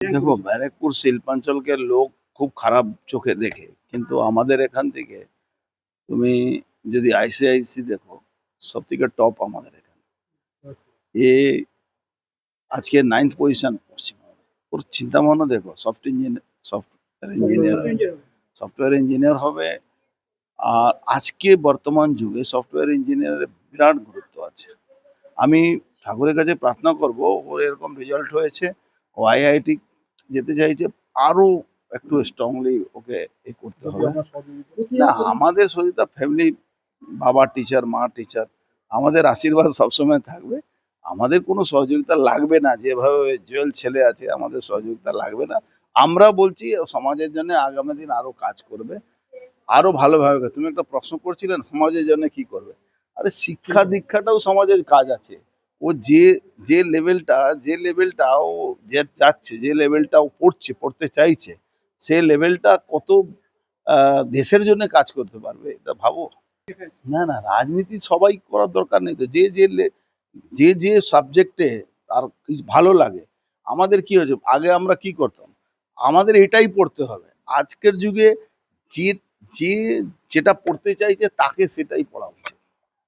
দেখো, ব্যারাকপুর শিল্পাঞ্চলকে লোক খুব খারাপ চোখে দেখে, কিন্তু আমাদের এখান থেকে তুমি যদি আইসিআইসি দেখো, সব থেকে টপ আমাদের এখানে। এ আজকে 9th পজিশন পশ্চিমবঙ্গে। ওর চিন্তা ভাবনা দেখো, সফটওয়্যার ইঞ্জিনিয়ার হবে। আর আজকে বর্তমান যুগে সফটওয়্যার ইঞ্জিনিয়ারের বিরাট গুরুত্ব আছে। আমি ঠাকুরের কাছে প্রার্থনা করব, ওর এরকম রেজাল্ট হয়েছে, ও আইআইটি যেতে চাইছে, আরো একটু স্ট্রংলি ওকে এ করতে হবে। না, আমাদের সহিতা ফ্যামিলি, বাবা টিচার, মা টিচার, আমাদের আশীর্বাদ সবসময় থাকবে। আমাদের কোনো সহযোগিতা লাগবে না, যেভাবে জুয়েল ছেলে আছে আমাদের সহযোগিতা লাগবে না। আমরা বলছি সমাজের জন্য আগামী দিন আরো কাজ করবে, আরো ভালোভাবে। তুমি একটা প্রশ্ন করছিলে না, সমাজের জন্য কি করবে। আরে শিক্ষা দীক্ষাটাও সমাজের কাজ আছে। ও যে লেভেলটা ও যে যাচ্ছে, যে লেভেলটা ও পড়তে চাইছে, সে লেভেলটা কত দেশের জন্য কাজ করতে পারবে, এটা ভাবো। না না, রাজনীতি সবাই করার দরকার নেই তো। যে সাবজেক্টে তার ভালো লাগে। আমাদের কি হয়েছে, আগে আমরা কি করতাম, আমাদের এটাই পড়তে হবে। আজকের যুগে যে যে যেটা পড়তে চাইছে তাকে সেটাই পড়া উচিত।